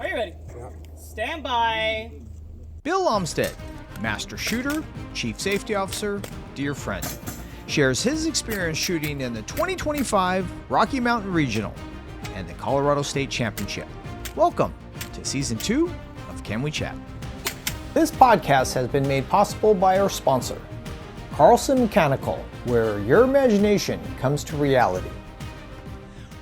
Are you ready? Yeah. Stand by. Bill Almsteadt, Master Shooter, Chief Safety Officer, dear friend, shares his experience shooting in the 2025 Rocky Mountain Regional and the Colorado State Championship. Welcome to Season 2 of Can We Chat? This podcast has been made possible by our sponsor, Carlson Mechanical, where your imagination comes to reality.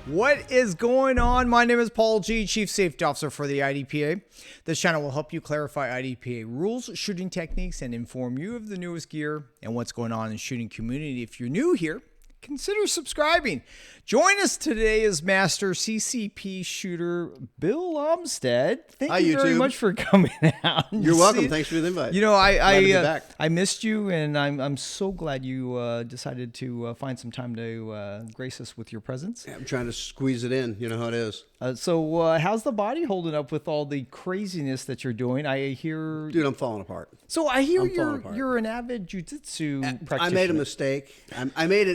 What is going on? My name is Paul G., Chief Safety Officer for the IDPA. This channel will help you clarify IDPA rules, shooting techniques, and inform you of the newest gear and what's going on in the shooting community. If you're new here, consider subscribing. Join us today is Master CCP Shooter Bill Almsteadt. Thank you very much for coming out. You're welcome. Thanks for the invite. You know, I missed you, and I'm so glad you decided to find some time to grace us with your presence. Yeah, I'm trying to squeeze it in. You know how it is. So how's the body holding up with all the craziness that you're doing? I hear, dude, I'm falling apart. So I hear you're an avid jiu-jitsu practitioner. I made a mistake. I made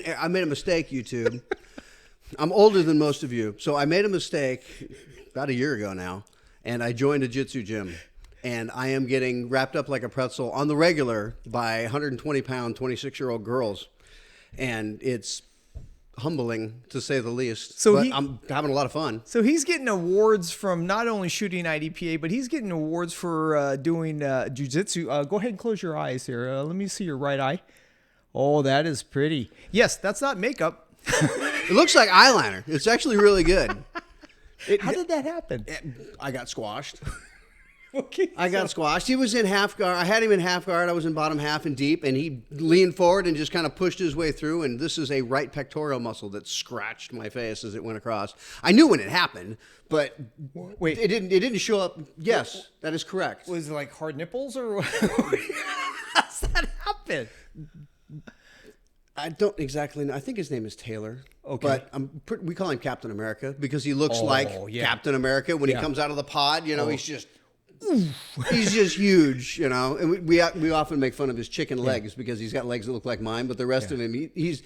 a mistake, YouTube. I'm older than most of you, so I made a mistake about a year ago now, and I joined a jiu-jitsu gym, and I am getting wrapped up like a pretzel on the regular by 120-pound, 26-year-old girls, and it's humbling to say the least. So I'm having a lot of fun. So he's getting awards from not only shooting IDPA, but he's getting awards for doing jiu-jitsu. Go ahead and close your eyes here. Let me see your right eye. Oh, that is pretty. Yes, that's not makeup. It looks like eyeliner. It's actually really good. How did that happen? I got squashed. Okay. I got squashed. He was in half guard. I had him in half guard. I was in bottom half and deep, and he leaned forward and just kind of pushed his way through, and this is a right pectoral muscle that scratched my face as it went across. I knew when it happened, but wait, it didn't show up. Yes, that is correct. Was it like hard nipples or how's that happen? I don't exactly know. I think his name is Taylor. Okay. But we call him Captain America because he looks like Captain America when he comes out of the pod. You know, he's just huge, you know. And we often make fun of his chicken legs because he's got legs that look like mine, but the rest of him, he's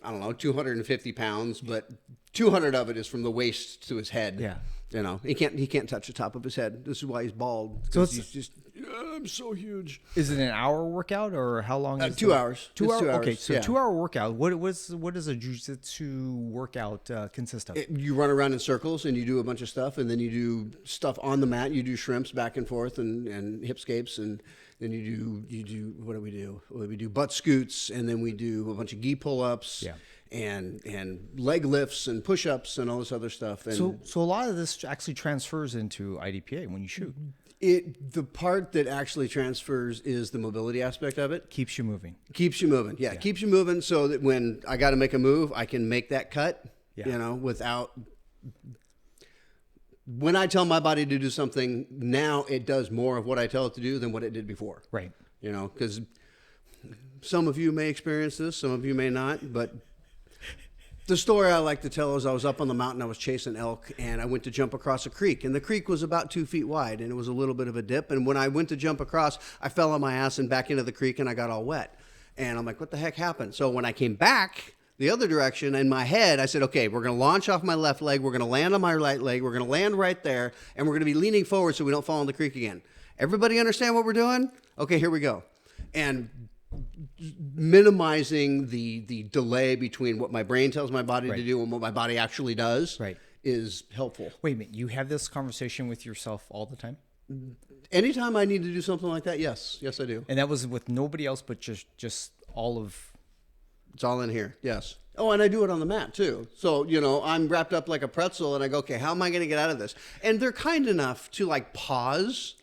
I don't know, 250 pounds, but 200 of it is from the waist to his head. Yeah. You know, he can't touch the top of his head. This is why he's bald. So he's just, I'm so huge. Is it an hour workout or how long? Is 2 hours. 2 hours. Okay, so 2 hour workout. What does a jiu-jitsu workout consist of? You run around in circles and you do a bunch of stuff, and then you do stuff on the mat. You do shrimps back and forth and hipscapes, and then you do what do we do? We do butt scoots, and then we do a bunch of gi pull-ups. Yeah. And leg lifts and push-ups and all this other stuff. And so a lot of this actually transfers into IDPA when you shoot. The part that actually transfers is the mobility aspect of it. Keeps you moving. Keeps you moving. Yeah, keeps you moving so that when I got to make a move, I can make that cut, you know, without... When I tell my body to do something, now it does more of what I tell it to do than what it did before. Right. You know, because some of you may experience this, some of you may not, but... The story I like to tell is I was up on the mountain, I was chasing elk, and I went to jump across a creek. And the creek was about 2 feet wide, and it was a little bit of a dip. And when I went to jump across, I fell on my ass and back into the creek, and I got all wet. And I'm like, what the heck happened? So when I came back the other direction, in my head, I said, okay, we're going to launch off my left leg, we're going to land on my right leg, we're going to land right there, and we're going to be leaning forward so we don't fall in the creek again. Everybody understand what we're doing? Okay, here we go. And minimizing the delay between what my brain tells my body to do and what my body actually does is helpful. Wait a minute, you have this conversation with yourself all the time? Anytime I need to do something like that, yes I do. And that was with nobody else but just all of... It's all in here, yes. Oh, and I do it on the mat too. So, you know, I'm wrapped up like a pretzel and I go, okay, how am I going to get out of this? And they're kind enough to like pause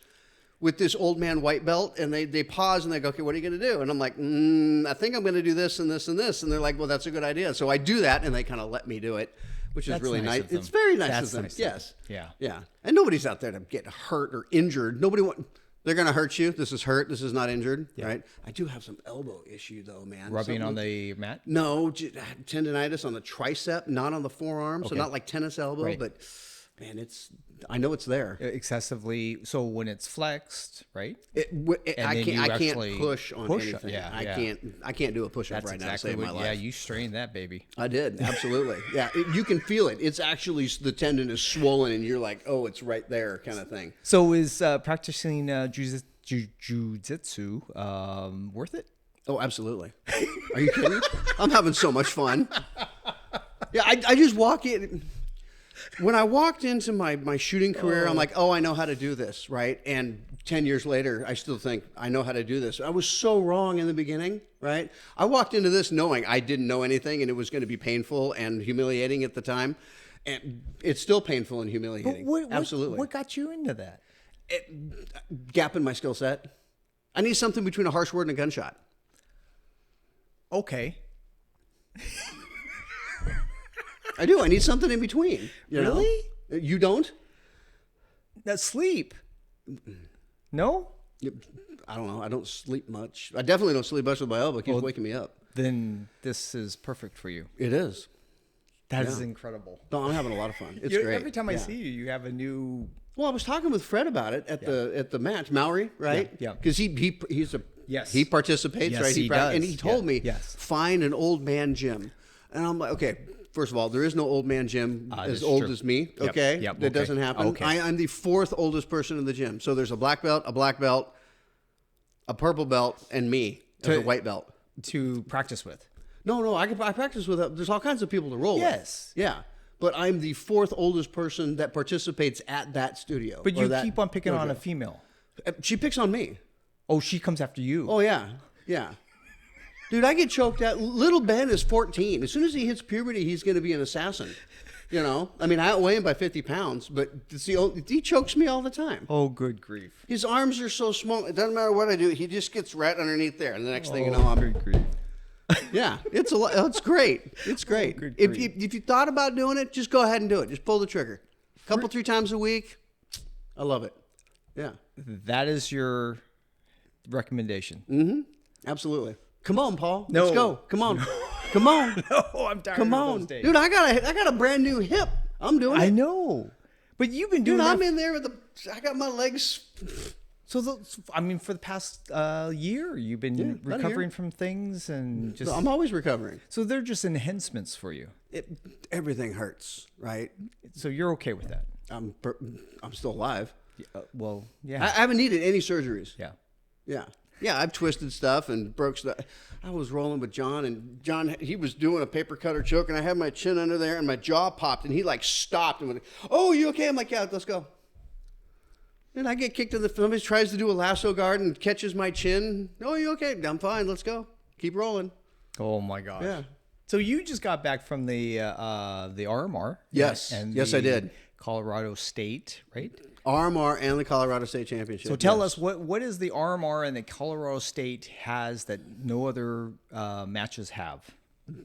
with this old man white belt, and they pause and they go, okay, what are you going to do? And I'm like, I think I'm going to do this and this and this. And they're like, well, that's a good idea. So I do that, and they kind of let me do it, which is really nice. It's very nice of them. Yes. Yeah. Yeah. And nobody's out there to get hurt or injured. They're going to hurt you. This is hurt. This is not injured, right? I do have some elbow issue, though, man. Rubbing on the mat? No, tendonitis on the tricep, not on the forearm. Okay. So not like tennis elbow, but Man, I know it's there. Excessively. So when it's flexed, right? I can't actually push on anything. Yeah, I can't do a push up That's right now to exactly save my life. Yeah, you strained that baby. I did, absolutely. Yeah, you can feel it. It's actually, the tendon is swollen, and you're like, oh, it's right there, kind of thing. So is practicing jiu-jitsu worth it? Oh, absolutely. Are you kidding? I'm having so much fun. Yeah, I just walk in. When I walked into my shooting career, I'm like, oh, I know how to do this, right? And 10 years later, I still think I know how to do this. I was so wrong in the beginning, right? I walked into this knowing I didn't know anything, and it was going to be painful and humiliating at the time. And it's still painful and humiliating. Absolutely. What got you into that? Gap in my skill set. I need something between a harsh word and a gunshot. Okay. I do. I need something in between. Really? You don't? Sleep. No? I don't know. I don't sleep much. I definitely don't sleep much with my elbow. It keeps waking me up. Then this is perfect for you. It is. That is incredible. No, I'm having a lot of fun. It's great. Every time I see you, you have a new... Well, I was talking with Fred about it at the match. Maori, right? Yeah. Because he participates, Yes, right? he does. And he told me, Yes. find an old man gym. And I'm like, okay, first of all, there is no old man gym as old as me, okay? Yep. That doesn't happen. Okay. I'm the fourth oldest person in the gym. So there's a black belt, a purple belt, and me as a white belt. To practice with. No, I practice with, there's all kinds of people to roll with. Yes. Yeah. But I'm the fourth oldest person that participates at that studio. But you keep on picking on a female. She picks on me. Oh, she comes after you. Oh, yeah. Yeah. Dude, I get choked out. Little Ben is 14. As soon as he hits puberty, he's going to be an assassin. You know? I mean, I outweigh him by 50 pounds, but he chokes me all the time. Oh, good grief. His arms are so small. It doesn't matter what I do. He just gets right underneath there. And the next thing you know, I'm... Good grief. Yeah, it's great. It's great. Oh, If you thought about doing it, just go ahead and do it. Just pull the trigger. A couple, 3 times a week. I love it. Yeah. That is your recommendation. Mm-hmm. Absolutely. Come on, Paul. No. Let's go. Come on. Come on. No, I'm tired Come of on. those days. Dude, I got a brand new hip. I'm doing it. I know. But you've been doing Dude, that. I'm in there I got my legs. So, for the past year, you've been recovering from things and just... I'm always recovering. So they're just enhancements for you. Everything hurts, right? So you're okay with that? I'm still alive. Well, yeah. I haven't needed any surgeries. Yeah. Yeah. Yeah, I've twisted stuff and broke stuff. I was rolling with John, and John, he was doing a paper cutter choke, and I had my chin under there, and my jaw popped, and he like stopped and went, oh, you okay? I'm like, yeah, let's go. And I get kicked in the... Somebody tries to do a lasso guard and catches my chin. Oh, you okay? I'm fine. Let's go. Keep rolling. Oh, my gosh. Yeah. So you just got back from the RMR. Yes. Yes, I did. Colorado State, right? RMR and the Colorado State Championship. So tell us, what is the RMR and the Colorado State has that no other matches have?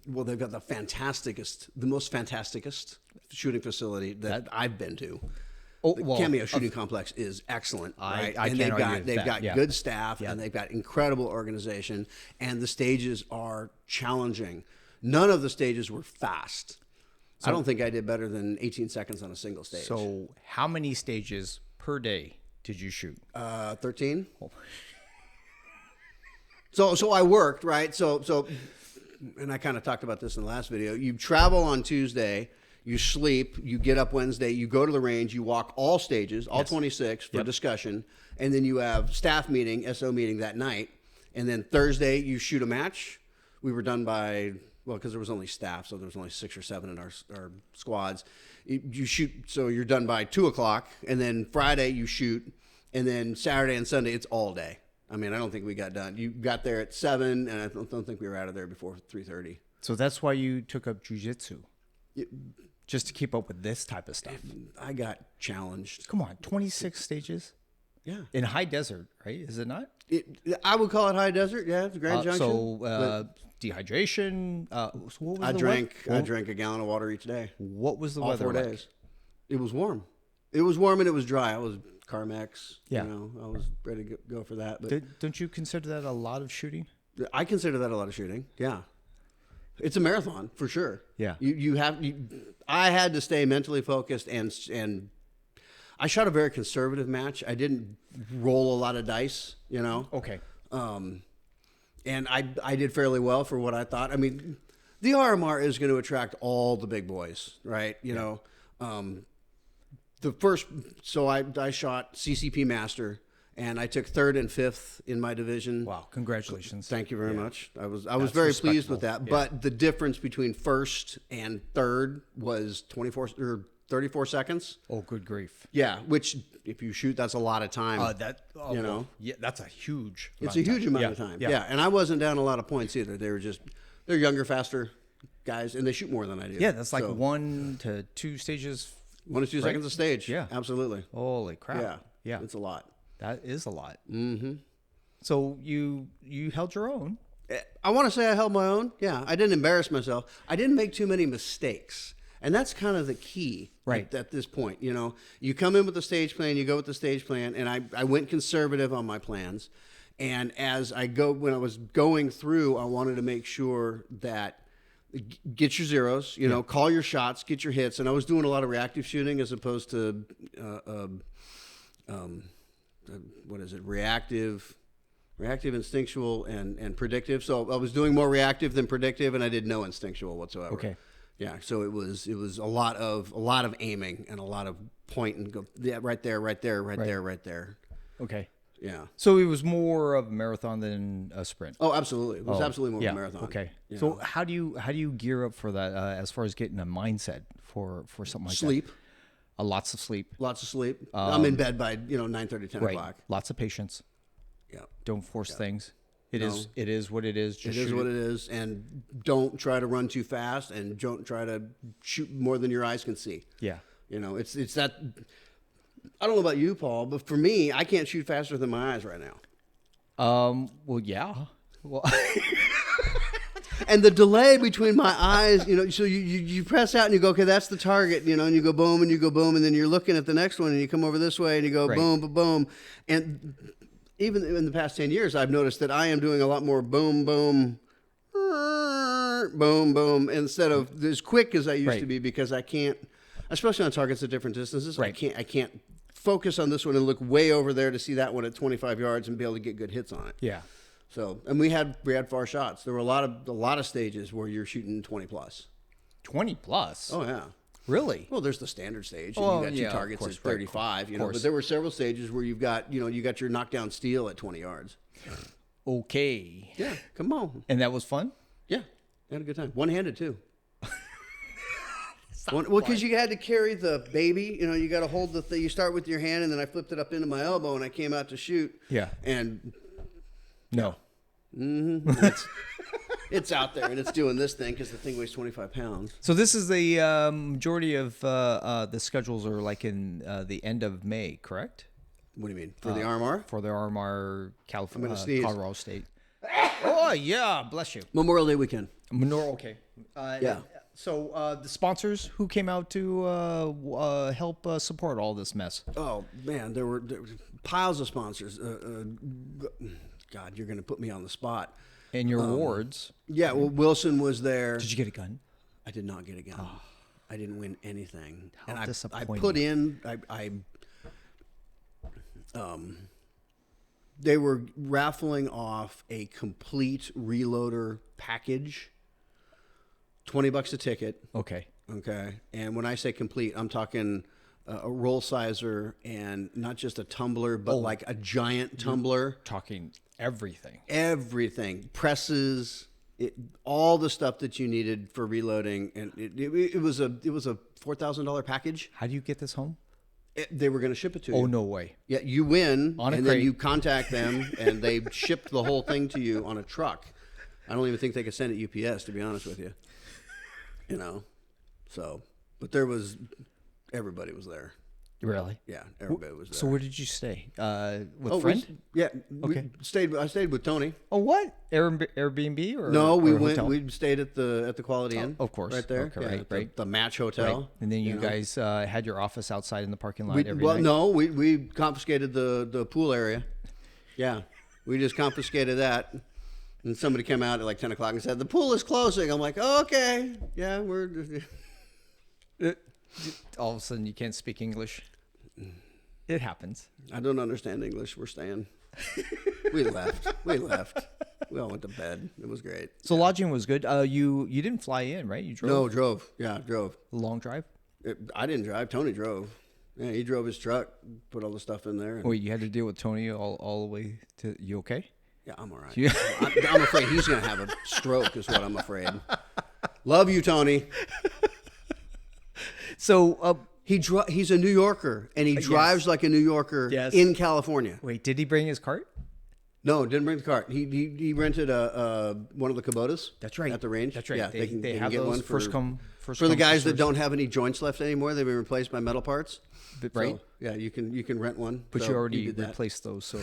Well, they've got the most fantasticest shooting facility that I've been to. Oh, The well, Cameo Shooting Complex is excellent, right? I and can't argue with they've that, got yeah. good staff, and they've got incredible organization, and the stages are challenging. None of the stages were fast. I don't think I did better than 18 seconds on a single stage. So how many stages per day did you shoot? 13. So I worked, right? So, and I kind of talked about this in the last video. You travel on Tuesday, you sleep, you get up Wednesday, you go to the range, you walk all stages, all 26 for discussion, and then you have staff meeting, SO meeting that night, and then Thursday you shoot a match. We were done by, well, because there was only staff, so there was only 6 or 7 in our squads. You shoot, so you're done by 2 o'clock, and then Friday you shoot, and then Saturday and Sunday it's all day. I mean, I don't think we got done. You got there at 7, and I don't think we were out of there before 3:30. So that's why you took up jiu-jitsu? Just to keep up with this type of stuff? I got challenged. Come on, 26 stages? Yeah. In high desert, right? Is it not? I would call it high desert. Yeah, it's Grand Junction. So dehydration. So what was I the drank weather? a gallon of water each day. What was the All weather 4 like? days. It was warm. It was warm and it was dry. I was Carmex. Yeah. You know, I was ready to go for that. But Don't you consider that a lot of shooting? I consider that a lot of shooting. Yeah. It's a marathon for sure. Yeah. I had to stay mentally focused, and I shot a very conservative match. I didn't roll a lot of dice, you know. Okay. And I did fairly well for what I thought. I mean, the RMR is going to attract all the big boys, right? You know, I shot CCP Master, and I took 3rd and 5th in my division. Wow. Congratulations. Thank you very much. I was very pleased with that. Yeah. But the difference between 1st and 3rd was 24 or 34 seconds. Oh, good grief. Yeah, which if you shoot, that's a lot of time. You know, yeah, that's a huge. It's a huge amount of time. Yeah, and I wasn't down a lot of points either. They're younger, faster guys, and they shoot more than I do. Yeah, that's like 1 to 2 stages. 1 to 2 seconds a stage. Yeah, absolutely. Holy crap. Yeah, it's a lot. That is a lot. Mm-hmm. So you held your own. I want to say I held my own. Yeah, I didn't embarrass myself. I didn't make too many mistakes. And that's kind of the key at this point. You know, you come in with the stage plan, you go with the stage plan, and I went conservative on my plans. And when I was going through, I wanted to make sure that get your zeros, you know, call your shots, get your hits. And I was doing a lot of reactive shooting as opposed to, reactive, instinctual, and predictive. So I was doing more reactive than predictive, and I did no instinctual whatsoever. Okay. Yeah, so it was a lot of aiming and a lot of point and go right there. Okay. Yeah. So it was more of a marathon than a sprint. Oh, absolutely. It was absolutely more of a marathon. Okay. You So know? how do you gear up for that as far as getting a mindset for something like Sleep. that? Lots of sleep. Lots of sleep. I'm in bed by 9:30, 10 o'clock. Lots of patience. Yeah. Don't force things. It is what it is. Just it is what it is, and don't try to run too fast, and don't try to shoot more than your eyes can see. Yeah. You know, it's that. I don't know about you, Paul, but for me, I can't shoot faster than my eyes right now. Well, yeah. Well. And the delay between my eyes, you know, so you press out and you go, okay, that's the target, you know, and you go boom, and then you're looking at the next one, and you come over this way, and you go boom, boom, boom, and even in the past 10 years, I've noticed that I am doing a lot more boom, boom, boom, boom, instead of as quick as I used to be, because I can't, especially on targets at different distances, I can't focus on this one and look way over there to see that one at 25 yards and be able to get good hits on it. Yeah. So, and we had far shots. There were a lot of stages where you're shooting 20 plus. 20 plus? Oh yeah. Really? Well, there's the standard stage, and you got two targets at 35, you know, but there were several stages where you got your knockdown steel at 20 yards. Okay. Yeah, come on. And that was fun? Yeah, I had a good time. One-handed too. Because you had to carry the baby, you know, you got to hold the thing. You start with your hand, and then I flipped it up into my elbow, and I came out to shoot. Yeah. And no. Mm-hmm. It's out there, and it's doing this thing because the thing weighs 25 pounds. So this is the majority of the schedules are like in the end of May, correct? What do you mean? For the RMR? For the RMR, California, I'm gonna sneeze. Colorado State. Oh, yeah. Bless you. Memorial Day weekend. Okay. Yeah. So the sponsors who came out to help support all this mess? Oh, man, there were piles of sponsors. God, you're going to put me on the spot. And your awards. Yeah, well, Wilson was there. Did you get a gun? I did not get a gun. Oh. I didn't win anything. How disappointing. I put in, they were raffling off a complete reloader package, $20 a ticket. Okay. Okay. And when I say complete, I'm talking a roll sizer and not just a tumbler, but like a giant tumbler. Talking everything. Everything. Presses, all the stuff that you needed for reloading. And it was a $4,000 package. How do you get this home? They were going to ship it to you. Oh, no way. Yeah, you win, on a and crate. then you contact them, and they shipped the whole thing to you on a truck. I don't even think they could send it UPS, to be honest with you. You know, so, but everybody was there. Really? Yeah, everybody was there. So where did you stay? With a friend? Okay. I stayed with Tony. Oh, what? Airbnb or no? We went. hotel? We stayed at the Quality Inn. Of course, right there. Okay, right. The Match Hotel. Right. And then you know. guys had your office outside in the parking lot every night. No, we confiscated the pool area. Yeah, we just confiscated that. And somebody came out at like 10 o'clock and said, the pool is closing. I'm like, oh, okay. Yeah, we're... All of a sudden, you can't speak English. It happens. I don't understand English. We're staying. We left. We all went to bed. It was great. So lodging was good. You didn't fly in, right? You drove? No, drove. Yeah, drove. A long drive? I didn't drive. Tony drove. Yeah, he drove his truck, put all the stuff in there. And Wait, you had to deal with Tony all the way to... You okay? yeah, I'm all right. Yeah. I'm afraid he's going to have a stroke is what I'm afraid. Love you, Tony. So... He's a New Yorker, and he drives like a New Yorker in California. Wait, did he bring his cart? No, didn't bring the cart. He rented one of the Kubotas. That's right. At the range. That's right. Yeah, They can have get those one first for come the guys that first don't have any joints left anymore. They've been replaced by metal parts. right? So, yeah, you can rent one. But So you already he did that. replaced those, so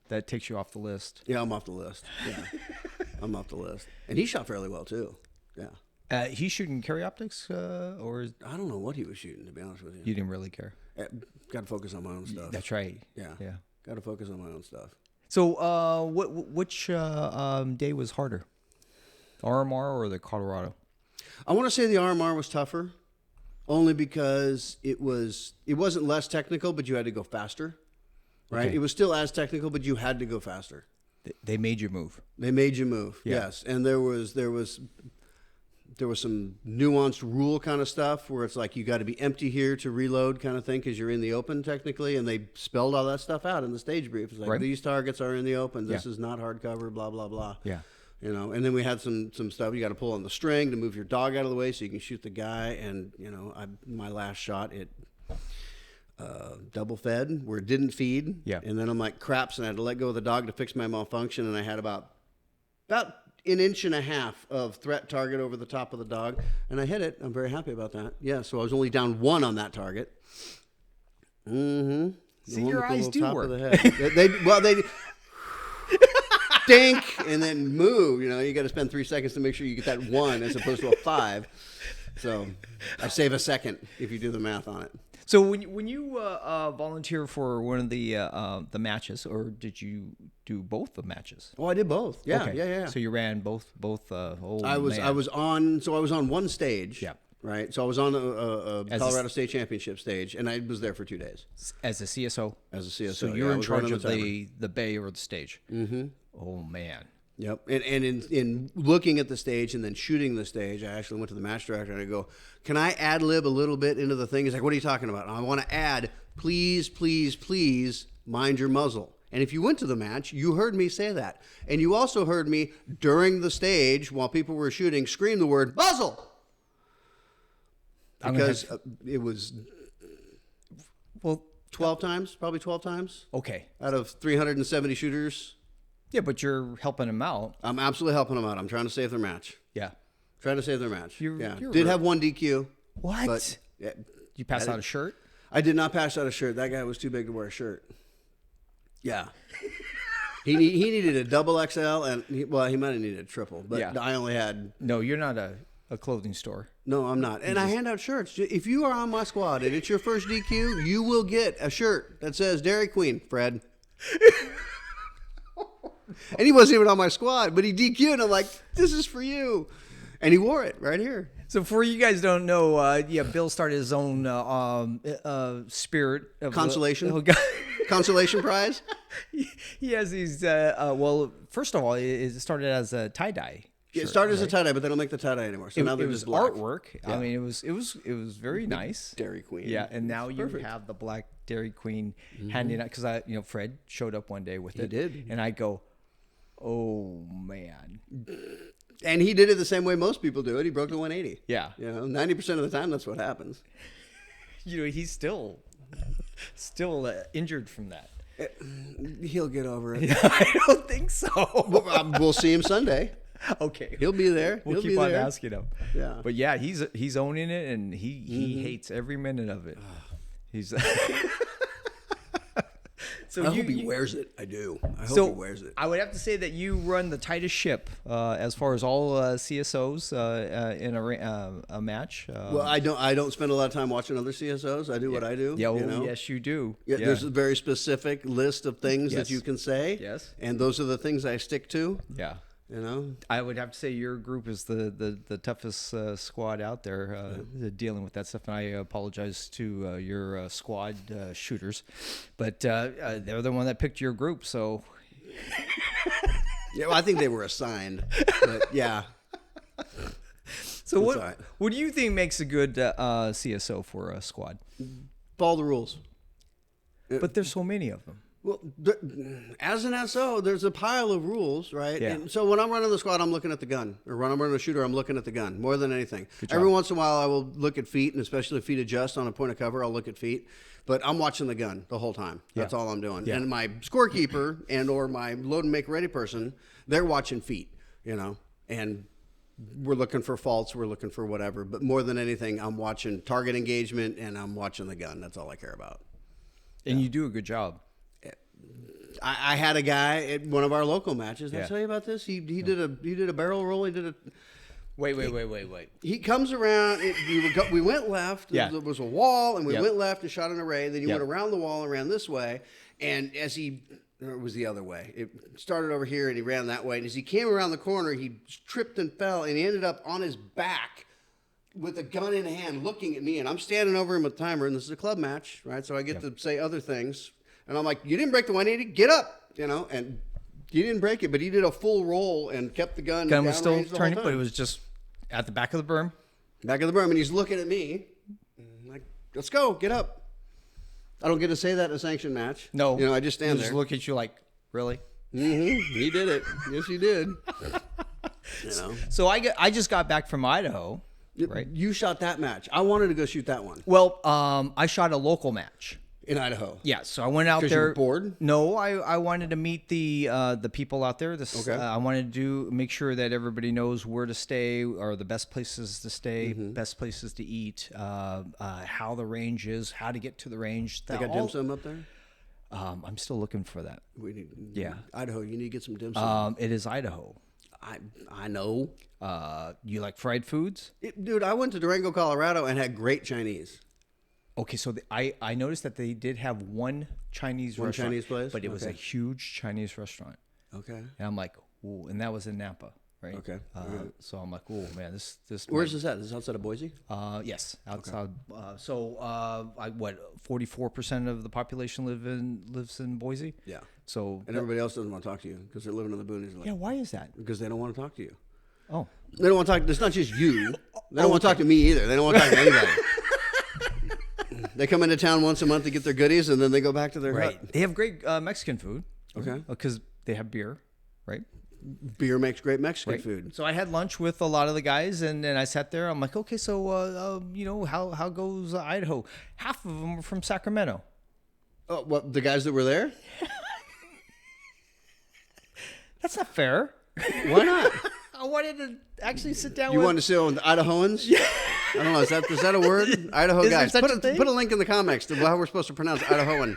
that takes you off the list. Yeah, I'm off the list. Yeah, I'm off the list. And he shot fairly well too. Yeah. He's shooting carry optics, or I don't know what he was shooting, to be honest with you. you didn't really care? Got to focus on my own stuff. That's right. Yeah. Yeah. Got to focus on my own stuff. So, which day was harder, the RMR or the Colorado? I want to say the RMR was tougher, only because it wasn't less technical, but you had to go faster. Right? Okay. It was still as technical, but you had to go faster. They made you move. They made you move. Yeah. Yes, and there was some nuanced rule kind of stuff where it's like you got to be empty here to reload kind of thing because you're in the open technically, and they spelled all that stuff out in the stage brief. It's like Right. these targets are in the open. This Yeah. is not hardcover. Blah blah blah. Yeah. You know, and then we had some stuff. You got to pull on the string to move your dog out of the way so you can shoot the guy. And you know, my last shot it double fed where it didn't feed. Yeah. And then I'm like craps, and I had to let go of the dog to fix my malfunction, and I had about an inch and a half of threat target over the top of the dog, and I hit it. I'm very happy about that. Yeah, so I was only down one on that target. Mm-hmm. See, your eyes do work. They dink and then move. You know, you got to spend 3 seconds to make sure you get that one as opposed to a 5. So I save a second if you do the math on it. So when you volunteer for one of the matches, or did you do both the matches? Oh, I did both. Yeah, Okay. yeah. So you ran both. I was on one stage. Yeah. Right. So I was on a Colorado State Championship stage, and I was there for 2 days as a CSO. as a CSO. So Yeah, you're I in was charge running of the bay or the stage. Mm-hmm. Oh man. Yep. And in looking at the stage and then shooting the stage, I actually went to the match director and I go, can I ad-lib a little bit into the thing? He's like, what are you talking about? And I want to add, please, please, please mind your muzzle. And if you went to the match, you heard me say that. And you also heard me during the stage while people were shooting scream the word muzzle. Because it was 12 times, probably 12 times. Okay. Out of 370 shooters. Yeah, but you're helping him out. I'm absolutely helping them out. I'm trying to save their match. Yeah. Trying to save their match. You're Did have one DQ. What? But yeah, You passed out a shirt? I did not pass out a shirt. That guy was too big to wear a shirt. Yeah. he needed a double XL, and he might have needed a triple, but Yeah. I only had... No, you're not a clothing store. No, I'm not. And I hand out shirts. If you are on my squad and it's your first DQ, you will get a shirt that says Dairy Queen, Fred. And he wasn't even on my squad, but he DQ'd, and I'm like, this is for you. And he wore it right here. So for you guys don't know, Bill started his own spirit of Consolation? Consolation prize? He has these. First of all, it started as a tie dye. It started as a tie-dye, but they don't make the tie-dye anymore. So now It they're was just black. artwork. Yeah. I mean, it was very nice. Dairy Queen. Yeah, and now you perfect. have the black Dairy Queen handing out because Fred showed up one day with it. He did. And I go, oh man. And he did it the same way most people do it. He broke the 180. Yeah. 90% of the time, that's what happens. He's still injured from that. He'll get over it. I don't think so. We'll see him Sunday. Okay. He'll be there. We'll He'll keep be on there. asking him. Yeah. But yeah, he's owning it, and he hates every minute of it. He's. So I hope he wears it. I do. I hope he wears it. I would have to say that you run the tightest ship as far as all CSOs in a match. Well, I don't spend a lot of time watching other CSOs. I do what I do. Yeah, you know? yes, you do. Yeah, there's a very specific list of things Yes. that you can say. Yes. And those are the things I stick to. Yeah. You know, I would have to say your group is the toughest squad out there dealing with that stuff. And I apologize to your squad shooters, but they're the one that picked your group. So yeah, well, I think they were assigned, but yeah. So That's all right. what do you think makes a good CSO for a squad? Follow the rules. But there's so many of them. Well, as an SO, there's a pile of rules, right? Yeah. And so when I'm running the squad, I'm looking at the gun. Or when I'm running a shooter, I'm looking at the gun more than anything. Every once in a while, I will look at feet, and especially if feet adjust on a point of cover, I'll look at feet. But I'm watching the gun the whole time. That's all I'm doing. Yeah. And my scorekeeper and or my load and make ready person, they're watching feet, you know, and we're looking for faults, we're looking for whatever. But more than anything, I'm watching target engagement and I'm watching the gun. That's all I care about. And you do a good job. I had a guy at one of our local matches. Did I Yeah. tell you about this? He did a barrel roll. He did a. Wait. He comes around. We went left. Yeah. There was a wall, and we Yep. went left and shot an array. Then he Yep. went around the wall and ran this way. And or it was the other way. It started over here, and he ran that way. And as he came around the corner, he tripped and fell, and he ended up on his back with a gun in hand, looking at me. And I'm standing over him with timer, and this is a club match, right? So I get to say other things. And I'm like, you didn't break the 180, get up, you know, and he didn't break it, but he did a full roll and kept the gun. Gun was still downrange the whole turning, time. but it was just at the back of the berm. Back of the berm, and he's looking at me, like, let's go, get up. I don't get to say that in a sanctioned match. No. You know, I just stand Just there. look at you like, really? He did it. Yes, he did. You know, So I just got back from Idaho, right? You shot that match. I wanted to go shoot that one Well, I shot a local match. in Idaho. Yeah, so I went out 'Cause you there. were bored? No, I wanted to meet the people out there. Okay. I wanted to make sure that everybody knows where to stay, or the best places to stay, Mm-hmm. best places to eat, how the range is, how to get to the range. They got dim sum up there. I'm still looking for that. We need, Yeah. Idaho. You need to get some dim sum. It is Idaho. I know. You like fried foods? Dude, I went to Durango, Colorado, and had great Chinese. Okay, so I noticed that they did have one Chinese One restaurant, Chinese place? but it was a Okay. huge Chinese restaurant, Okay. and I'm like, ooh, and that was in Napa, right? Okay. So I'm like, oh man, this. Where's this at? Is this outside of Boise? Yes, outside. So 44% of the population lives in Boise. Yeah. So And everybody else doesn't want to talk to you because they're living in the boonies. Like, yeah, why is that? Because they don't want to talk to you. Oh, They don't want to talk. It's not just you. They don't want to talk to me either. They don't want to talk to anybody. They come into town once a month to get their goodies, and then they go back to their right. hut. They have great Mexican food. Okay. Because they have beer, right? Beer makes great Mexican Right. food. So I had lunch with a lot of the guys, and then I sat there. I'm like, okay, so you know, how goes Idaho? Half of them are from Sacramento. Oh, what, the guys that were there? That's not fair. Why not? I wanted to actually sit down. You with wanted to sit with Idahoans? Yeah. I don't know. Is that a word? Idaho Is there guys. such a thing? Put a link in the comics to how we're supposed to pronounce Idahoan.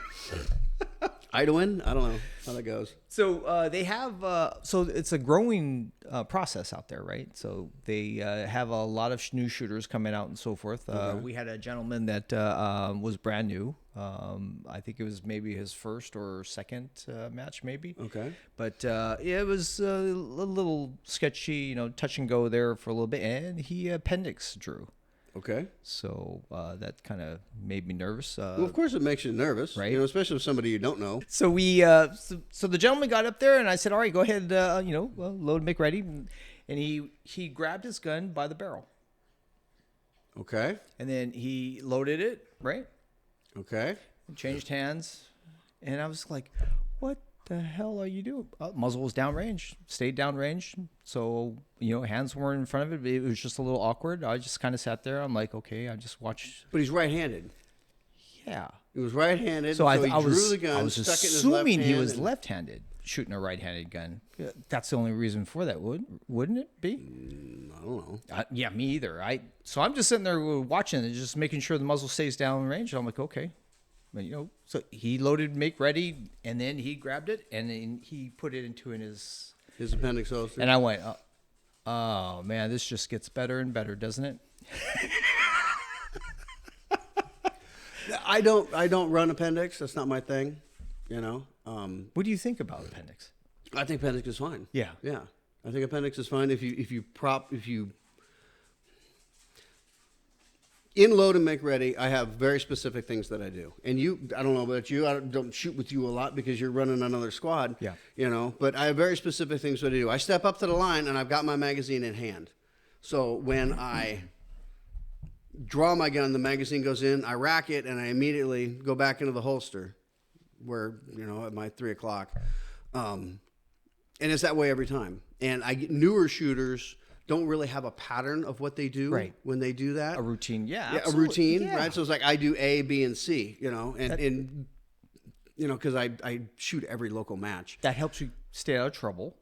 Idahoan? I don't know how that goes. So they have. So it's a growing process out there, right? So they have a lot of new shooters coming out and so forth. We had a gentleman that was brand new. I think it was maybe his first or second match, maybe. Okay. But it was a little sketchy, you know, touch and go there for a little bit, and he appendix drew. Okay. So that kind of made me nervous. Well, of course it makes you nervous, Right. You know, especially with somebody you don't know. So we, so the gentleman got up there, and I said, "All right, go ahead, you know, load and make ready." And he grabbed his gun by the barrel, Okay. and then he loaded it, right? Okay. Changed hands, and I was like, "What the hell are you doing?" Muzzle was downrange, stayed downrange, so you know, hands weren't in front of it. It was just a little awkward. I just kind of sat there. I'm like, okay, I just watched. But he's right-handed. Yeah. He was right-handed. So he I drew was, the gun, I was stuck it in his assuming left he hand, was and- left-handed shooting a right-handed gun. Yeah, that's the only reason for that, wouldn't it be? I don't know. Yeah, me either. So I'm just sitting there watching and just making sure the muzzle stays down range. I'm like, okay, but you know, so he loaded, make ready, and then he grabbed it and then he put it into his. His appendix holster. And I went, oh man, this just gets better and better, doesn't it? I don't run appendix. That's not my thing. You know. What do you think about appendix? I think appendix is fine. Yeah. Yeah. I think appendix is fine if you in load and make ready. I have very specific things that I do, and I don't know about you. I don't shoot with you a lot because you're running another squad. Yeah. You know, but I have very specific things that I do. I step up to the line and I've got my magazine in hand. So when I draw my gun, the magazine goes in, I rack it, and I immediately go back into the holster where, at my 3 o'clock. And it's that way every time. And I get newer shooters don't really have a pattern of what they do when they do that. A routine, a routine, right? So it's like I do A, B, and C, and because I shoot every local match. That helps you stay out of trouble.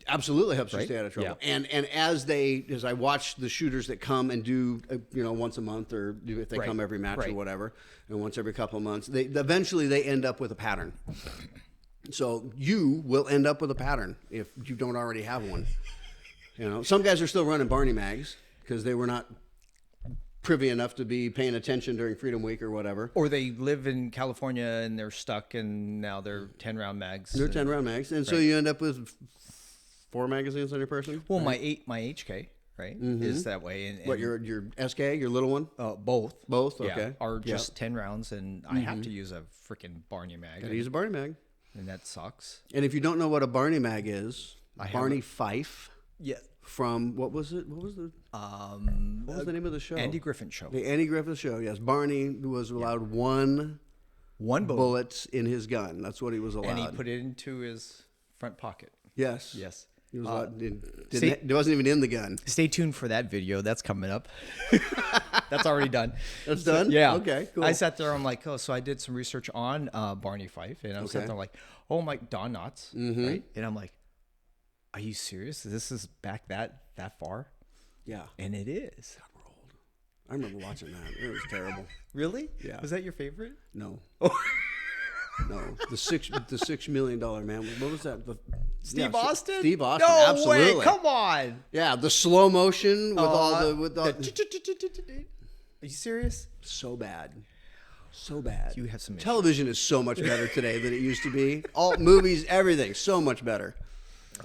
Absolutely helps you stay out of trouble. Yeah. And as I watch the shooters that come and do, once a month, or if they come every match or whatever, and once every couple of months, eventually they end up with a pattern. So you will end up with a pattern if you don't already have one. Some guys are still running Barney mags because they were not privy enough to be paying attention during Freedom Week or whatever. Or they live in California and they're stuck, and now they're 10-round mags. They're 10-round mags, and so you end up with 4 magazines on your person. Well, my HK, right, is that way. And what, your SK, your little one? Both. Both, okay. Are just 10 rounds, and I have to use a freaking Barney mag. Gotta use a Barney mag. And that sucks. And if you don't know what a Barney mag is, Barney Fife. Yeah. From what was it? What was the name of the show? Andy Griffin Show. The Andy Griffin Show. Yes, Barney was allowed one bullet in his gun. That's what he was allowed. And he put it into his front pocket. Yes. Yes. He was allowed, it wasn't even in the gun. Stay tuned for that video. That's coming up. That's already done. That's done? Yeah. Okay, cool. I sat there. I'm like, so I did some research on Barney Fife, and I was sitting there like, oh my, Don Knotts, right? And I'm like, are you serious? This is back that far? Yeah. And it is. God, we're old. I remember watching that. It was terrible. Really? Yeah. Was that your favorite? No. No. The $6 million man. What was that? Steve Austin? Steve Austin. No absolutely. way. Come on. Yeah. The slow motion with all the Are you serious? So bad. So bad. You have some issues. Television is so much better today than it used to be. All movies, everything, so much better.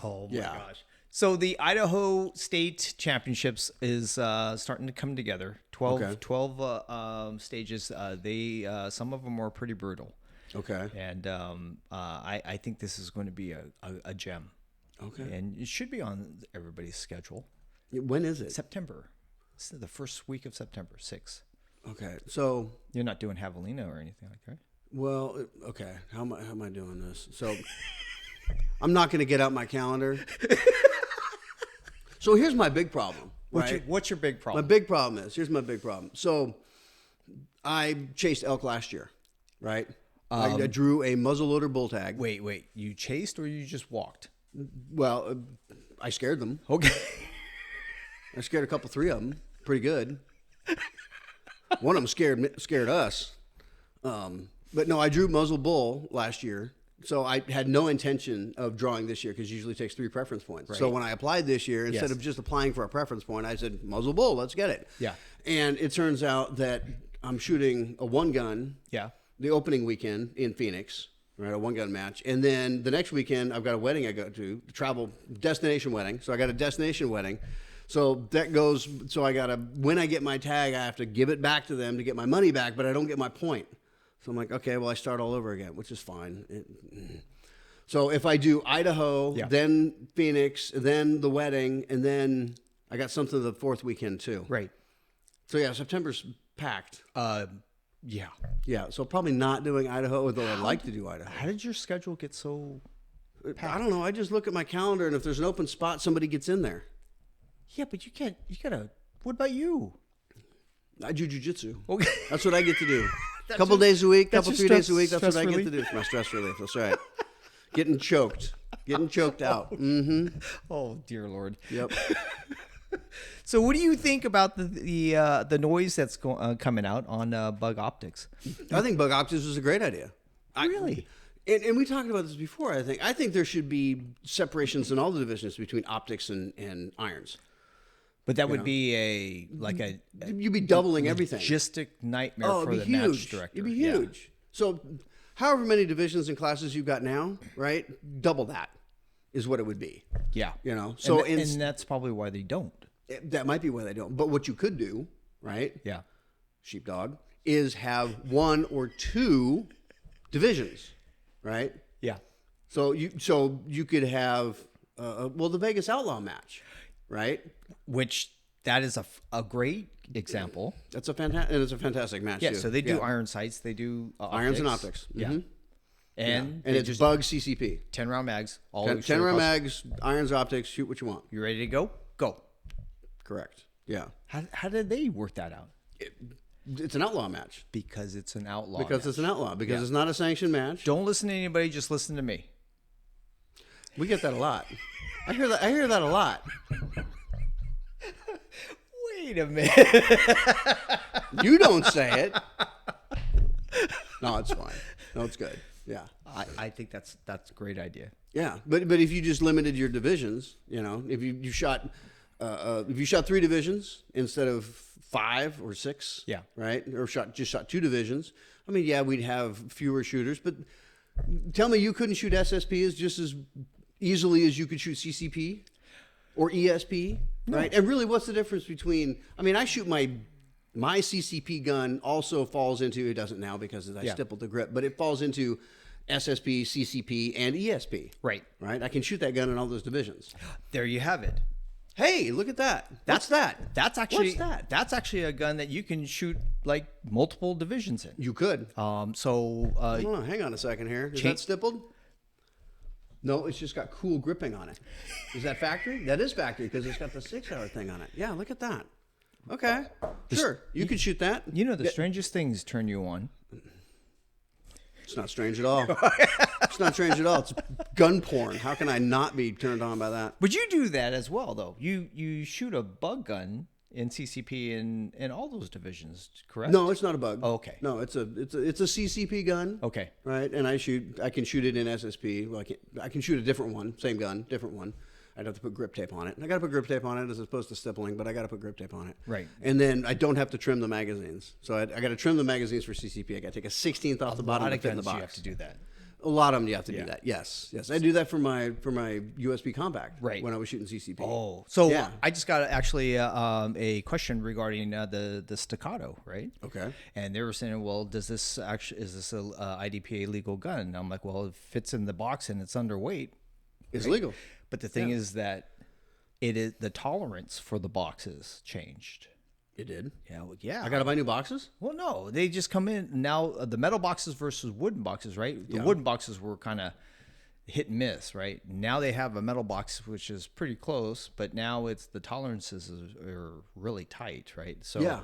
Oh my gosh. So the Idaho State Championships is starting to come together. 12 stages. Some of them are pretty brutal. Okay. And I think this is going to be a gem. Okay. And it should be on everybody's schedule. When is it? September. It's the first week of September, 6. Okay. So you're not doing Javelina or anything like that? Well, okay. How am I doing this? So I'm not going to get out my calendar. So here's my big problem. Right? What's your big problem? My big problem is, here's my big problem. So I chased elk last year, right? I drew a muzzleloader bull tag. Wait. You chased or you just walked? Well, I scared them. Okay. I scared 3 of them pretty good. One of them scared us. But no, I drew muzzle bull last year. So I had no intention of drawing this year because it usually takes 3 preference points. Right. So when I applied this year, instead of just applying for a preference point, I said, muzzle bull, let's get it. Yeah. And it turns out that I'm shooting a 1-gun. Yeah. The opening weekend in Phoenix, right? A 1-gun match. And then the next weekend, I've got a wedding I go to, travel destination wedding. So I got a destination wedding. So that goes, so when I get my tag, I have to give it back to them to get my money back, but I don't get my point. So I'm like, okay, well, I start all over again, which is fine. So if I do Idaho, then Phoenix, then the wedding, and then I got something the 4th weekend too. Right. So yeah, September's packed. Yeah. Yeah, so probably not doing Idaho, although I'd like to do Idaho. How did your schedule get so packed? I don't know. I just look at my calendar, and if there's an open spot, somebody gets in there. Yeah, but you gotta, what about you? I do jiu-jitsu. Okay. That's what I get to do. A couple days a week, 3 days a week. That's what I get to do. It's my stress relief. That's right. Getting choked out. Mm-hmm. Oh, dear Lord. Yep. So what do you think about the noise that's coming out on Bug Optics? I think Bug Optics is a great idea. Really? And we talked about this before, I think there should be separations in all the divisions between optics and irons. But that would be you'd be doubling everything. Logistic nightmare for the match director. It'd be huge. Yeah. So however many divisions and classes you've got now, right? Double that. is what it would be. Yeah. You know, so and that's probably why they don't. That might be why they don't. But what you could do, right? Yeah. Sheepdog, is have 1 or 2 divisions, right? Yeah. So you could have the Vegas Outlaw match, right? Which that is a great example. It's a fantastic match. Yeah. too. So they do iron sights. They do irons and optics. Yeah. Mhm. And it's just bug CCP. 10-round mags. 10 round mags, irons, optics. Shoot what you want. You ready to go? Go. Correct. Yeah. How did they work that out? It's an outlaw match. Because it's an outlaw. Because it's an outlaw. Because it's not a sanctioned match. Don't listen to anybody. Just listen to me. We get that a lot. I hear that a lot. Wait a minute. You don't say it. No, it's fine. No, it's good. Yeah. I think that's a great idea. Yeah, but if you just limited your divisions, you know, if you shot 3 divisions instead of 5 or 6, yeah, right, or shot 2 divisions, I mean, yeah, we'd have fewer shooters. But tell me, you couldn't shoot SSP just as easily as you could shoot CCP or ESP, right? And really, what's the difference between? I mean, I shoot my CCP gun also falls into, it doesn't now because I stippled the grip, but it falls into SSP, CCP, and ESP. Right. Right. I can shoot that gun in all those divisions. There you have it. Hey, look at that. What's that? That's actually What's that? That's actually a gun that you can shoot like multiple divisions in. You could. Hold on, hang on a second here. Is that stippled? No, it's just got cool gripping on it. Is that factory? That is factory because it's got the 6-hour thing on it. Yeah, look at that. Okay. Sure. You could shoot that. You know, the strangest things turn you on. It's not strange at all. It's not strange at all. It's gun porn. How can I not be turned on by that? But you do that as well, though. You shoot a bug gun in CCP in all those divisions, correct? No, it's not a bug. Oh, okay. No, it's a CCP gun. Okay. Right, and I can shoot it in SSP. Well, I can shoot a different one, same gun, different one. I'd have to put grip tape on it. I got to put grip tape on it as opposed to stippling, but I got to put grip tape on it. Right. And then I don't have to trim the magazines. So I got to trim the magazines for CCP. I got to take a 16th off the bottom to fit in the box. You have to do that. A lot of them you have to do that. Yes. I do that for my USB compact. Right. When I was shooting CCP. Oh, so yeah. I just got actually a question regarding the staccato, right? Okay. And they were saying, well, is this a IDPA legal gun? And I'm like, well, if it fits in the box and it's underweight, it's legal. But the thing is that it is the tolerance for the boxes changed. It did? Yeah. I got to buy new boxes? Well, no. They just come in. Now, the metal boxes versus wooden boxes, right? The wooden boxes were kind of hit and miss, right? Now they have a metal box, which is pretty close, but now it's the tolerances are really tight, right? So,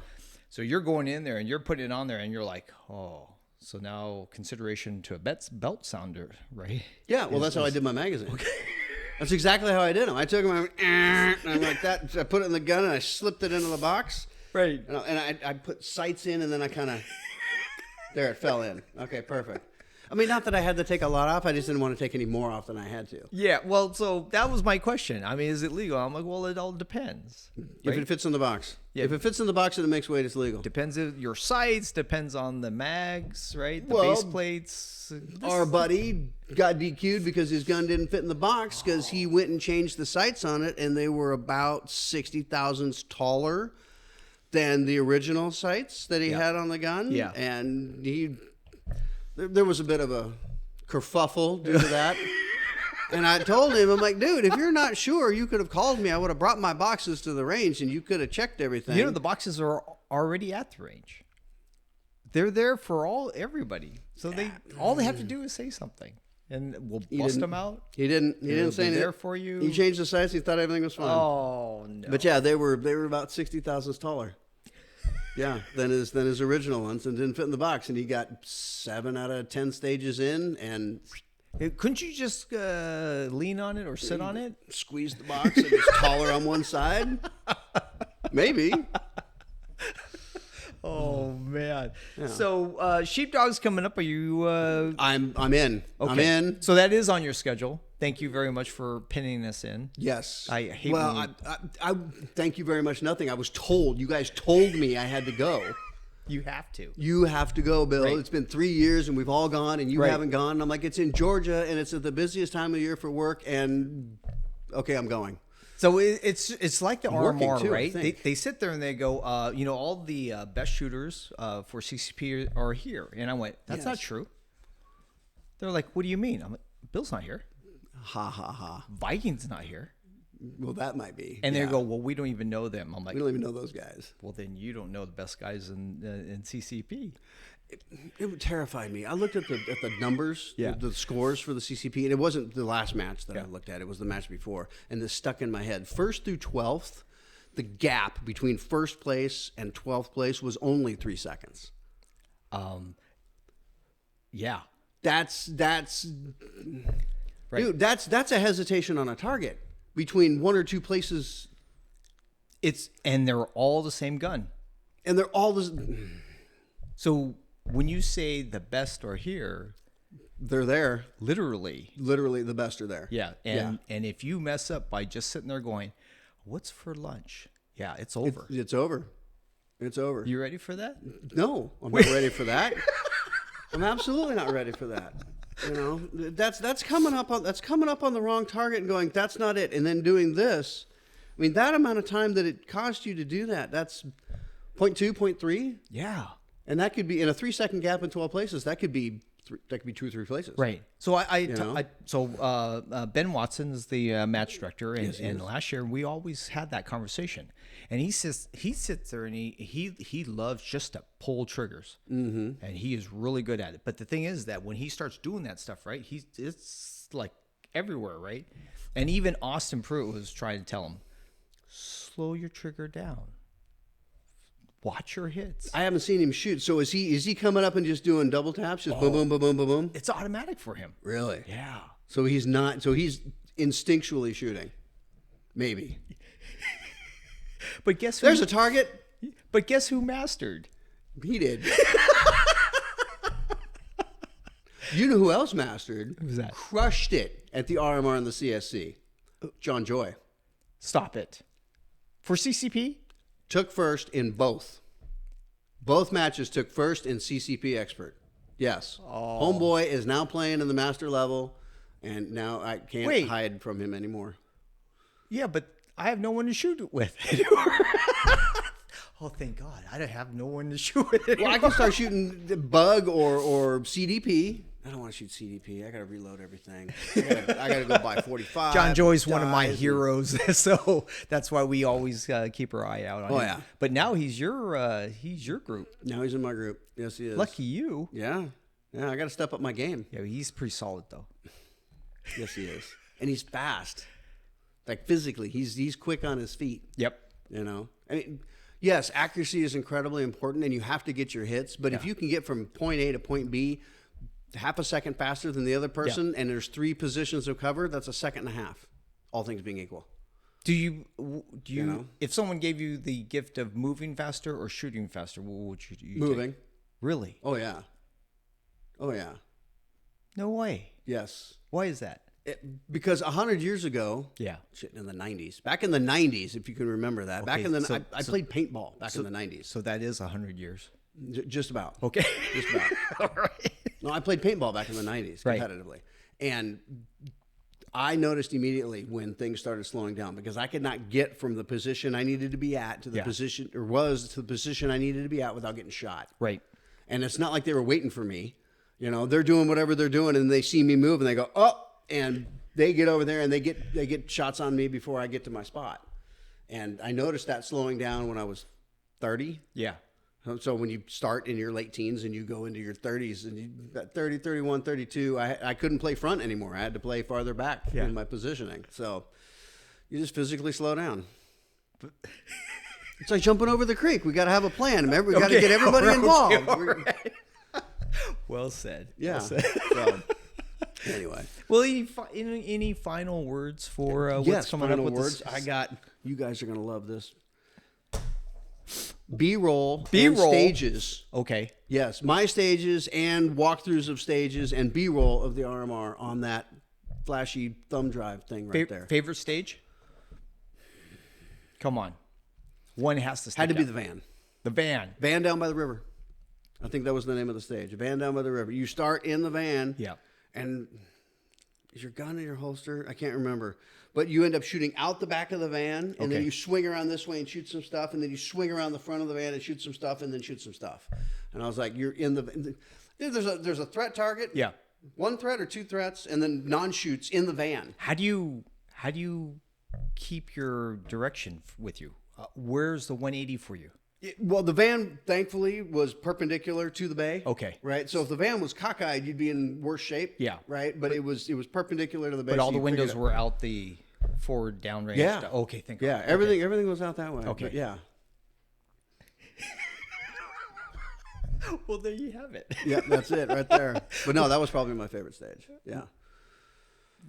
so you're going in there and you're putting it on there and you're like, oh. So now consideration to a belt sounder, right? Yeah, well, that's how I did my magazine. Okay. That's exactly how I did them. I took them and I'm like that. I put it in the gun and I slipped it into the box. Right. And I put sights in and then I kind of, there it fell in. Okay, perfect. I mean, not that I had to take a lot off. I just didn't want to take any more off than I had to. Yeah, well, so that was my question. I mean, is it legal? I'm like, well, it all depends. Right? If it fits in the box. Yeah. If it fits in the box and it makes weight, it's legal. Depends on your sights, depends on the mags, right? The base plates. Our buddy got DQ'd because his gun didn't fit in the box because he went and changed the sights on it and they were about 60 thousandths taller than the original sights that he had on the gun. Yeah. And there was a bit of a kerfuffle due to that. And I told him, I'm like, dude, if you're not sure, you could have called me. I would have brought my boxes to the range and you could have checked everything. You know, the boxes are already at the range. They're there for everybody. So all they have to do is say something. And we'll bust them out. He didn't say anything. There for you. He changed the sights. He thought everything was fine. Oh no! But yeah, they were about 60 thousandths taller. Yeah, than his original ones, and didn't fit in the box. And he got 7 out of 10 stages in, and couldn't you just lean on it or sit on it? Squeeze the box and it's taller on one side. Maybe. Oh man! Yeah. So Sheepdog's coming up. Are you? I'm in. Okay. I'm in. So that is on your schedule. Thank you very much for pinning us in. Yes. I hate. Well, I thank you very much. Nothing. I was told. You guys told me I had to go. You have to. You have to go, Bill. Right. It's been 3 years and we've all gone and you Right. haven't gone. And I'm like, it's in Georgia and it's at the busiest time of year for work. And okay, I'm going. So it's like the Working RMR, too, I right? think. They sit there and they go, all the best shooters for CCP are here. And I went, that's not Yes. true. They're like, what do you mean? I'm like, Bill's not here. Ha, ha, ha. Viking's not here. Well, that might be. And yeah. they go, well, we don't even know them. I'm like, We don't even know those guys. well, then you don't know the best guys in CCP. It terrified me. I looked at the numbers, Yeah. the scores for the CCP, and it wasn't the last match that I Yeah. looked at. It was the match before, and this stuck in my head. 1st through 12th, the gap between 1st place and 12th place was only 3 seconds. Yeah. That's Right. dude. That's a hesitation on a target between 1 or 2 places, And they're all the same gun. and they're all this. So when you say the best are here, They're there. literally, Literally, the best are there. yeah. And if you mess up by just sitting there going, what's for lunch? Yeah, it's over. It's over. It's over. You ready for that? No, I'm not ready for that. I'm absolutely not ready for that. You know, that's coming up on the wrong target and going, that's not it. And then doing this, I mean, that amount of time that it cost you to do that, that's 0.2, 0.3, Yeah. and that could be in a 3 second gap in 12 places. That could be 2 or 3 places. Right. So know? Ben Watson is the match director, and, Yes, he and is. last year we always had that conversation, and he sits there and he loves just to pull triggers, and he is really good at it. But the thing is that when he starts doing that stuff, right, it's like everywhere, right, and even Austin Pruitt was trying to tell him, slow your trigger down, watch your hits. I haven't seen him shoot. So is he coming up and just doing double taps, just boom, boom, boom, boom, boom, boom? It's automatic for him. Really? Yeah. So he's not. So he's instinctually shooting. Maybe. But guess who? There's a target. But guess who mastered? He did. You know who else mastered? Who's that? Crushed it at the RMR and the CSC. John Joy. Stop it. For CCP? Took first in both. Both matches took first in CCP expert. Yes. Homeboy is now playing in the master level, and now I can't hide from him anymore. Yeah, but I have no one to shoot it with. Oh, thank God. I don't have no one to shoot with. Well, I can start shooting the bug or CDP. I don't want to shoot CDP. I got to reload everything. I got to go buy 45. John Joy's one of my dies, heroes, so that's why we always keep our eye out on him. Oh, yeah. But now he's your group. Now he's in my group. Yes, he is. Lucky you. Yeah. Yeah, I got to step up my game. Yeah, he's pretty solid though. Yes, he is. And he's fast. Like physically, he's quick on his feet. Yep. You know, I mean, yes, accuracy is incredibly important, and you have to get your hits. But if you can get from point A to point B half a second faster than the other person, and there's 3 positions of cover, that's a second and a half. All things being equal. Do you know? if someone gave you the gift of moving faster or shooting faster, what would you Moving. take? Really? Oh yeah. Oh yeah. No way. Yes. Why is that? Because 100 years ago, Yeah. shit, in the 90s, back in the 90s, if you can remember that, back Okay, in the, so- I played paintball back in the 90s. So that is 100 years. Just about. Okay. Just about. All right. No, I played paintball back in the 90s Right. competitively. And I noticed immediately when things started slowing down because I could not get from the position I needed to be at to the position, or was to the position I needed to be at without getting shot. Right. And it's not like they were waiting for me. You know, they're doing whatever they're doing and they see me move and they go, oh, and they get over there and they get shots on me before I get to my spot. And I noticed that slowing down when I was 30. Yeah. So when you start in your late teens and you go into your 30s and you got 30, 31, 32, I couldn't play front anymore. I had to play farther back in my positioning. So you just physically slow down. It's like jumping over the creek. We got to have a plan. Remember, we got to get everybody involved. Well said. Yeah. Well said. So, anyway. Well, any final words for what's Yes, coming final up with words. this? I got, you guys are going to love this. B-roll, B-roll. and stages. Okay. Yes, my stages and walkthroughs of stages and B-roll of the RMR on that flashy thumb drive thing right there. Favorite stage? Come on. One has to stick Had to be out. the van. The van. Van down by the river. I think that was the name of the stage. Van down by the river. You start in the van. Yeah. And is your gun in your holster? I can't remember. But you end up shooting out the back of the van, and then you swing around this way and shoot some stuff, and then you swing around the front of the van and shoot some stuff, and then shoot some stuff. And I was like, you're in the there's a threat target. Yeah. One threat or two threats, and then non-shoots in the van. How do you keep your direction with you? Where's the 180 for you? Well, the van, thankfully, was perpendicular to the bay. Okay. Right? So if the van was cockeyed, you'd be in worse shape. Yeah. Right? But it was perpendicular to the bay. But all so the you windows figured were out the forward downrange. Yeah. Okay, thank Yeah, God. everything was out that way. Okay. But yeah. Well, there you have it. Yeah, that's it right there. But no, that was probably my favorite stage. Yeah.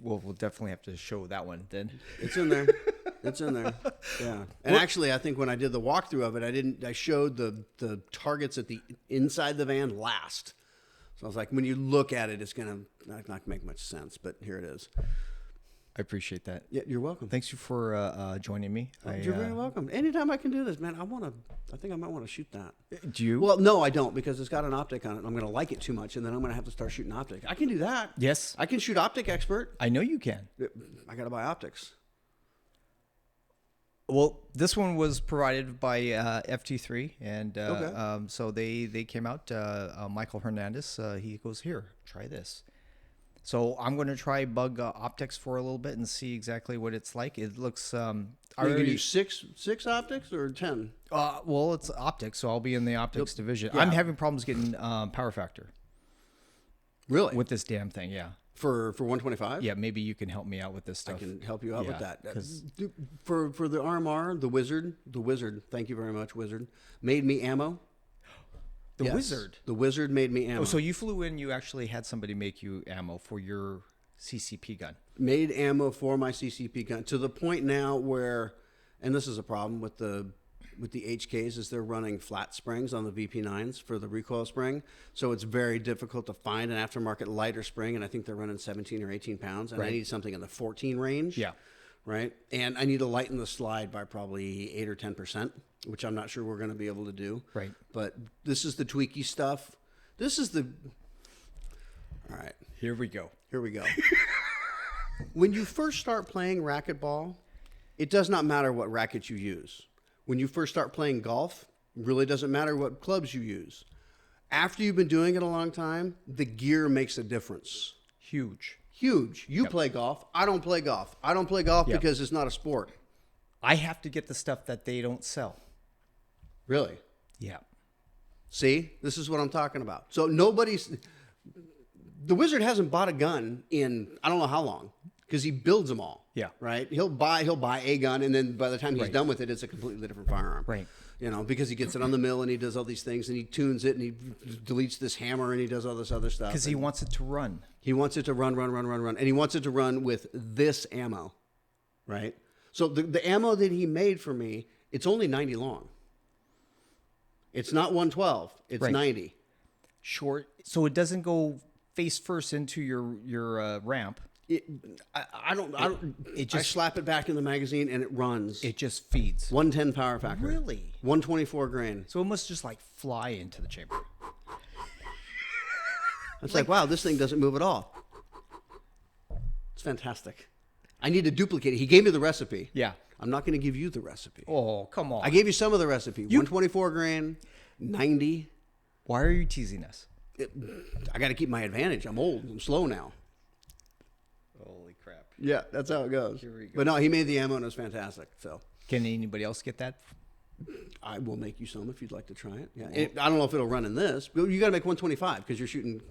Well, we'll definitely have to show that one then. It's in there. It's in there. Yeah. And actually, I think when I did the walkthrough of it, I showed the targets at the inside the van last. So I was like, when you look at it, it's going to not make much sense, but here it is. I appreciate that. Yeah, you're welcome. Thanks you for joining me. You're very welcome. Anytime I can do this, man, I think I might want to shoot that. Do you? Well, no, I don't, because it's got an optic on it. I'm going to like it too much, and then I'm going to have to start shooting optic. I can do that. Yes. I can shoot optic expert. I know you can. I got to buy optics. Well, this one was provided by FT3, and so they came out. Michael Hernandez, he goes, here, try this. So I'm going to try bug optics for a little bit and see exactly what it's like. It looks. Are you going to use six optics or 10? Well, it's optics, so I'll be in the optics division. Yeah. I'm having problems getting power factor. Really? With this damn thing, yeah. For 125? Yeah, maybe you can help me out with this stuff. I can help you out with that. 'cause- For the RMR, the Wizard, thank you very much, Wizard, made me ammo. The Yes. Wizard. The Wizard made me ammo. Oh, so you flew in, you actually had somebody make you ammo for your CCP gun. Made ammo for my CCP gun to the point now where, and this is a problem with the HKs, is they're running flat springs on the VP9s for the recoil spring. So it's very difficult to find an aftermarket lighter spring, and I think they're running 17 or 18 pounds, and I need something in the 14 range. Yeah. Right? And I need to lighten the slide by probably 8 or 10%, which I'm not sure we're going to be able to do. Right. But this is the tweaky stuff. This is the... All right. Here we go. Here we go. When you first start playing racquetball, it does not matter what racket you use. When you first start playing golf, it really doesn't matter what clubs you use. After you've been doing it a long time, the gear makes a difference. Huge. Huge. You play golf. I don't play golf. I don't play golf because it's not a sport. I have to get the stuff that they don't sell. Really? Yeah. See? This is what I'm talking about. So the Wizard hasn't bought a gun in I don't know how long because he builds them all. Yeah. Right? He'll buy a gun, and then by the time he's done with it, it's a completely different firearm. Right. You know, because he gets it on the mill and he does all these things and he tunes it and he deletes this hammer and he does all this other stuff. Because he wants it to run. He wants it to run. And he wants it to run with this ammo. Right? So the ammo that he made for me, it's only 90 long. It's not 112. It's 90. Short. So it doesn't go face first into your ramp. I slap it back in the magazine and it runs. It just feeds. 110 power factor. Really? 124 grain. So it must just like fly into the chamber. It's like, wow, this thing doesn't move at all. It's fantastic. I need to duplicate it. He gave me the recipe. Yeah. I'm not going to give you the recipe. Oh, come on. I gave you some of the recipe. 124 grain, 90. Why are you teasing us? I got to keep my advantage. I'm old. I'm slow now. Holy crap. Yeah, that's how it goes. Here we go. But no, he made the ammo and it was fantastic. So Can anybody else get that? I will make you some if you'd like to try it. Yeah. I don't know if it'll run in this, but you got to make 125 because you're shooting.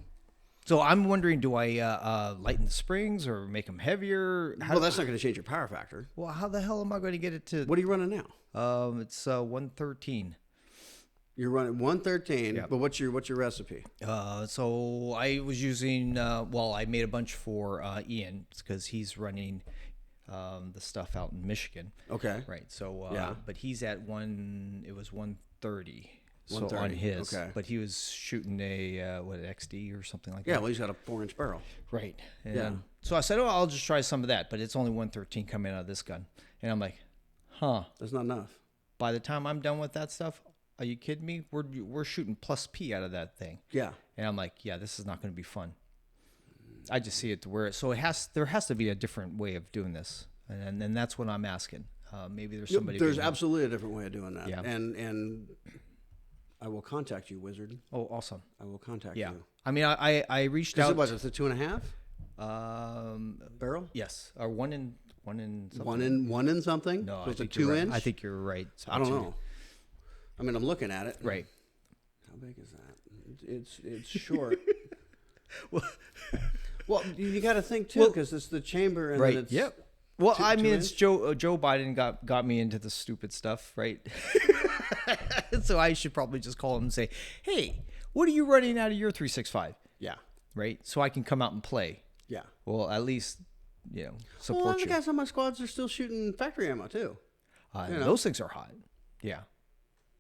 So I'm wondering, do I lighten the springs or make them heavier? Well, that's not going to change your power factor. Well, how the hell am I going to get it to? What are you running now? It's 113. You're running 113, Yeah. but what's your recipe? So I was using, I made a bunch for Ian because he's running the stuff out in Michigan. Okay. Right. So, Yeah. but he's at it was 130. So 130, on his, okay. But he was shooting a XD or something like Yeah, that. well, he's got a 4-inch barrel. Right. And Yeah. So I said, oh, I'll just try some of that, but it's only 113 coming out of this gun. And I'm like, huh. That's not enough. By the time I'm done with that stuff, are you kidding me? We're shooting plus P out of that thing. Yeah. And I'm like, yeah, this is not going to be fun. I just see it to where there has to be a different way of doing this, and that's what I'm asking. Maybe there's somebody. There's absolutely a different way of doing that. Yeah. And I will contact you, Wizard. Oh, awesome. I will contact Yeah. you. I mean, I reached out. Was it the 2.5 barrel? Yes, or one in something. One in something? No, so I it's a think you're 2 right. inch. I think you're right. I don't know. I mean, I'm looking at it. Right. How big is that? It's short. Well, you got to think too, because it's the chamber and Right. then it's Yep. Well, I mean, inch? it's Joe Biden got me into the stupid stuff, right? So I should probably just call him and say, "Hey, what are you running out of your 365?" Yeah. Right? So I can come out and play. Yeah. Well, at least, Well, support the you. guys on my squads are still shooting factory ammo too. You know. Those things are hot. Yeah.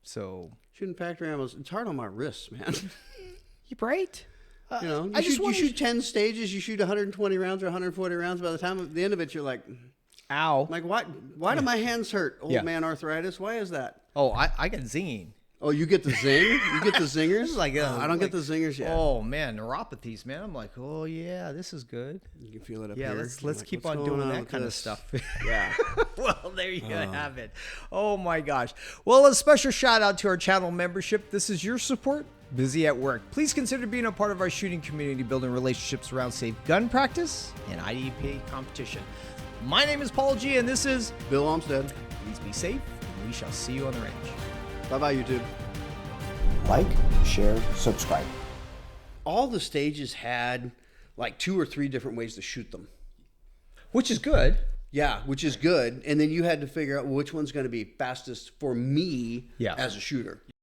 So Shooting factory ammo, it's hard on my wrists, man. you right? You know, I just you shoot 10 stages, you shoot 120 rounds or 140 rounds. By the time at the end of it, you're like, Ow. like why do my hands hurt? Old man arthritis. Why is that? Oh, I got zinging. Oh, you get the zing? You get the zingers? This is like I don't get the zingers yet. Oh man, neuropathies, man. I'm like, oh yeah, this is good. You can feel it up Yeah, here. let's You're like, keep what's on going doing on that with kind of this? stuff. Yeah. Well, there you have it. Oh my gosh. Well, a special shout out to our channel membership. This is your support. Busy at work. Please consider being a part of our shooting community, building relationships around safe gun practice and IDPA competition. My name is Paul G, and this is Bill Almsteadt. Please Be Safe, and we shall see you on the range. Bye-bye, YouTube. Like, share, subscribe. All the stages had like 2 or 3 different ways to shoot them. Which is good. Yeah, which is good. And then you had to figure out which one's going to be fastest for me Yeah. as a shooter.